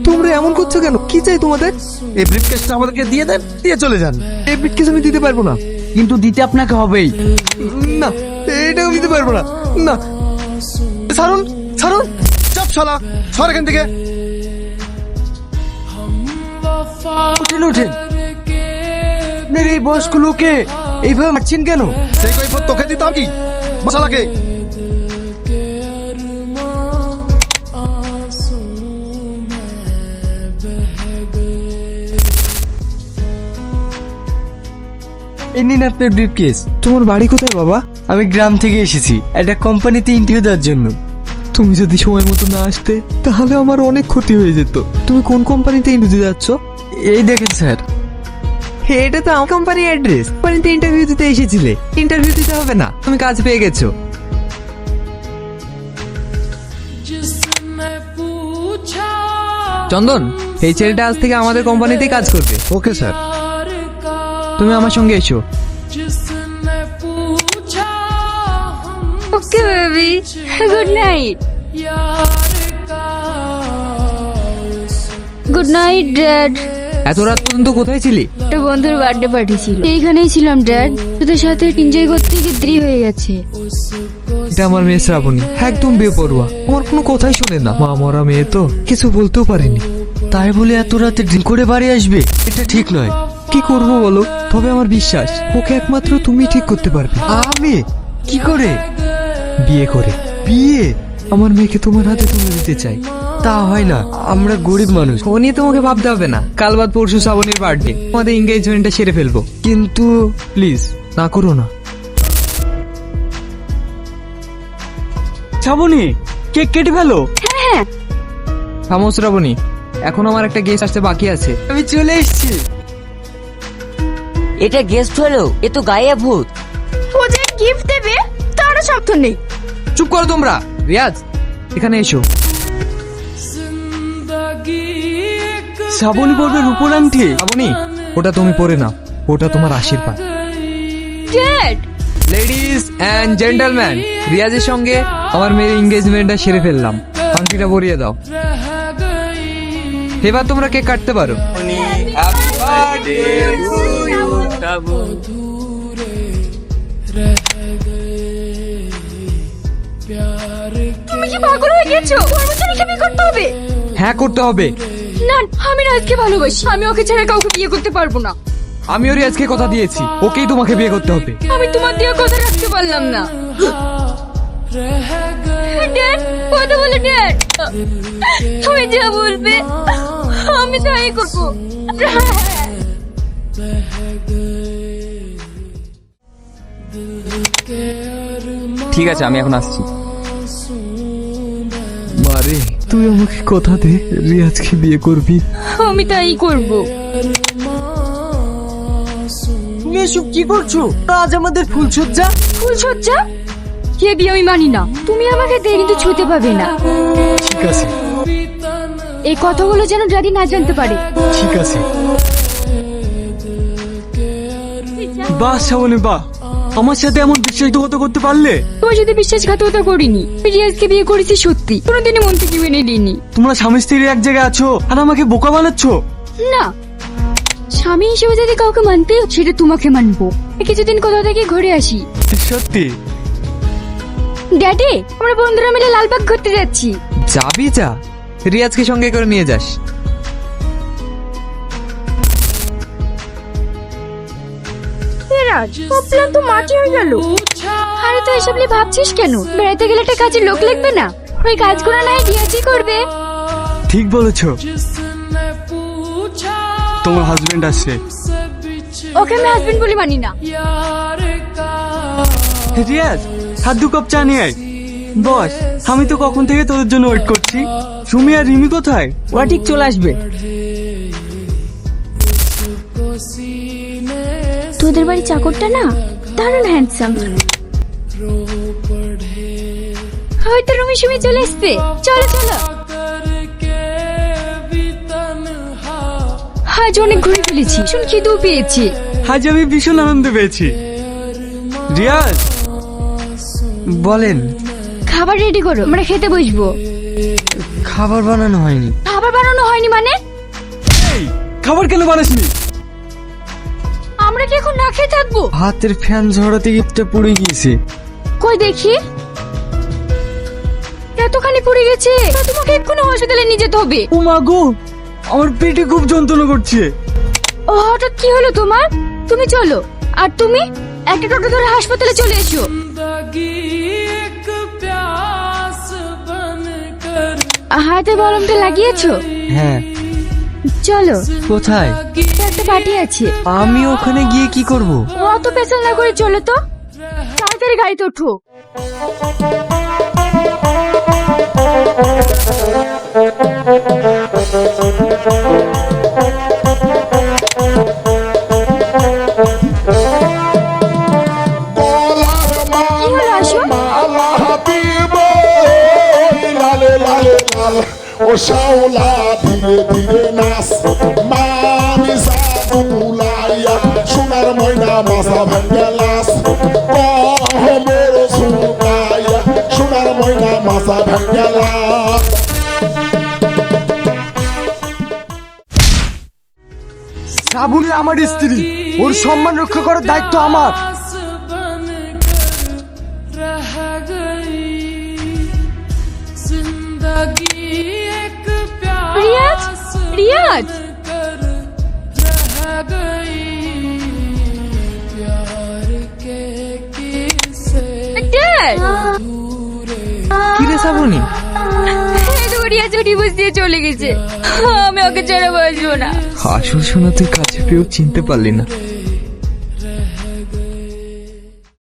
তোমরা এমন করছো কেন? কি চাই তোমাদের? এই ব্রিফকেসটা আমাদেরকে দিয়ে দেন, দিয়ে চলে যান। এই ব্রিফকেস আমি দিতে পারবো না। কিন্তু দিতে আপনাকে হবেই। না, এটা আমি দিতে পারবো না। না, ছাড়ুন, ছাড়ুন, চাপ শালা, সর এখান থেকে। উঠেন উঠেন। মেরে এই বয়স্ক লোকে এইভাবে মারছেন কেন? সেই কৈফত তোকে দিতাম কি মশালাকে? এই নিন আপনার ব্রিফকেস। তোমার বাড়ি কোথায় বাবা? আমি গ্রাম থেকে এসেছি একটা কোম্পানিতে ইন্টারভিউ দেওয়ার জন্য। তুমি যদি সময় মতো না আসতে তাহলে আমার অনেক ক্ষতি হয়ে যেত। তুমি কোন কোম্পানিতে ইন্টারভিউ যাচ্ছ? এই দেখেন স্যার, এটা তো আমার কোম্পানির অ্যাড্রেস। কোম্পানিতে ইন্টারভিউ দিতে এসেছিলে, ইন্টারভিউ দিতে হবে না, তুমি কাজ পেয়ে গেছো। চন্দন, এই ছেলেটা আজ থেকে আমাদের কোম্পানিতেই কাজ করবে। Okay sir. তুমি আমার সঙ্গে এসো। Okay baby, good night. Good night dad. এত রাত পর্যন্ত কোথায় ছিলি? একটা বন্ধুর বার্থডে পার্টি ছিল, এইখানেই ছিলাম ড্যাড। তোদের সাথে এনজয় করতে গিয়ে দেরি হয়ে গেছে। এটা আমার মেয়ে শ্রাবণী, একদম বেপরোয়া, আমার কোনো কথাই শোনে না। মা মরা মেয়ে তো, কিছু বলতেও পারিনি। তাই বলে এত রাতে ড্রিঙ্ক করে বাড়ি আসবে? এটা ঠিক নয়। কি করবো বলো? তবে আমার বিশ্বাস ওকে একমাত্র তুমি ঠিক করতে পারবে। আমি কি করে? বিয়ে করে। বিয়ে? আমার মেয়েকে তোমার হাতে তুলে দিতে চাই। তা হয় না, আমরা গরিব মানুষ। ও নিয়ে তোমাকে ভাবতে হবে না। কাল বাদ পরশু শ্রাবণীর বার্থডে, আমাদের এঙ্গেজমেন্টটা সেরে ফেলবো। কিন্তু প্লিজ না করো না। শ্রাবণী, কেক কেটে ফেলো। থামো শ্রাবণী, এখন আমার একটা গেস্ট আসতে বাকি আছে। আমি চলে এসেছি। এটা গেস্ট হলো, এ তো গায়ে ভূত। ও যে গিফট দেবে তার শর্ত নেই। চুপ করো তোমরা। রিয়াজ, এখানে এসো। শ্রাবণী পড়বে রূপোর আংটি। শ্রাবণী, ওটা তুমি পরে না, ওটা তোমার আশীর্বাদ। ড্যাড, লেডিজ এন্ড জেন্টলম্যান, রিয়াজের সঙ্গে আমার মেয়ের এঙ্গেজমেন্টটা সেরে ফেললাম। আংটিটা পরিয়ে দাও। এবার তোমরা কেক কাটতে পারো। তুমি কি পাগল হয়ে গেছো? ওর মধ্যে রেখে বিয়ে করতে হবে? হ্যাঁ, করতে হবে। না, আমি রাজকে ভালোবাসি। আমি ওকে ছাড়া কাউকে বিয়ে করতে পারবো না। আমিও রিয়াজকে কথা দিয়েছি, ওকেই তোমাকে বিয়ে করতে হবে। আমি তোমার দিয়ে কথা রাখতে পারলাম না। ড্যাড, কথা বলো ড্যাড। তুমি যা বলবে আমি তাই করবো। ঠিক আছে, আমি এখন আসছি। মারে, তুই আমাকে কথা দে রিয়াজকে বিয়ে করবি। আমি তাই করবো। তুমি এসব কি করছো? আজ আমাদের ফুলসজ্জা। ফুলসজ্জা? কে বিয়ে আমি মানি না। তুমি আমাকে দিয়ে কিন্তু ছুঁতে পাবে না। ঠিক আছে, এই কথাগুলো যেন ড্যাডি না জানতে পারে। ঠিক আছে। বাহ শ্রাবণী বাহ, আমার সাথে এমন বিশ্বাসঘাতকতা করতে পারলে। তোমার সাথে বিশ্বাসঘাতকতা করিনি। রিয়াজকে বিয়ে করেছি সত্যি, কোনোদিনই মন থেকে মেনে নিইনি। তোমরা স্বামী স্ত্রী এক জায়গায় আছো আর আমাকে বোকা বানাচ্ছ। না, স্বামী হিসেবে যদি কাউকে মানতে সেটা তোমাকে মানবো। কিছুদিন কোথাও থেকে ঘুরে আসি। সত্যি? ড্যাডি, আমরা বন্ধুরা মিলে লালবাগ ঘুরতে যাচ্ছি। যাবি যা, রিয়াজকে সঙ্গে করে নিয়ে যাস। প্ল্যান তো মাটি হয়ে গেল। আরে তো এসব নিয়ে ভাবছিস কেন? বেড়াতে গেলে একটা কাজের লোক লাগবে না? ওই কাজগুলো নাই রিয়াজই করবে। ঠিক বলেছো। তোমার হাজবেন্ড আসছে। ওকে আমি হাজবেন্ড বলে মানি না। রিয়াজ, হাত 2 কাপ চা নিয়ে আয়। বস, আমি তো কখন থেকে তোদের জন্য ওয়েট করছি। সুমি আর রিমি কোথায়? ওরা ঠিক চলে আসবে। তোদের বাড়ি চাকরটা না দারুণ হ্যান্ডসাম। হয়তো রুমি সুমি চলে আসবে। চলো চলো। আজ অনেক ঘুরে ফেলেছি, শুন খিদেও পেয়েছি। আজ আমি ভীষণ আনন্দ পেয়েছি। রিয়াজ, বলেন। খাবার রেডি করো, আমরা খেতে বসবো। খাবার বানানো হয়নি। খাবার বানানো হয়নি মানে? খাবার কেন বানাসনি? আমরা কি এখন না খেয়ে থাকবো? হাতের ফ্যান ঝরাতে গিফটটা পুড়ে গিয়েছে। কই দেখি। এতখানি পড়ে গেছে, তোমাকে এক্ষুনি হসপিটালে নিয়ে যেতে হবে। ও মা গো, আমার পেটে খুব যন্ত্রণা করছে। ও হঠাৎ কি হলো তোমার? তুমি চলো, আর তুমি একটা টোটো ধরে হাসপাতালে চলে এসো। হাতে মলমটা লাগিয়েছো? হ্যাঁ। চলো। কোথায়? একটা পার্টি আছে। আমি ওখানে গিয়ে কি করব? অত পেছাল না করে চলো তো, তাড়াতাড়ি গাড়িতে ওঠো। কি হলো, আসো। ও শাওলা ধীরে ধীরে নাচ মামি সাবুলাইয়া সোনার ময়না মাসা ভাঙ্গালাস কহমের সুকাইয়া সোনার ময়না মাসা ভাঙ্গালাস। শ্রাবণী আমার স্ত্রী, ওর সম্মান রক্ষা করার দায়িত্ব আমার। রিয়াজ, রিয়াজ, ড্যাড। কি রে শ্রাবণী? এই তো রিয়াজ উঠি বসিয়ে চলে গেছে, আমি ওকে ছেড়ে বসবো না। আসল শোনা তুই কাছে পেয়েও চিনতে পারলি না।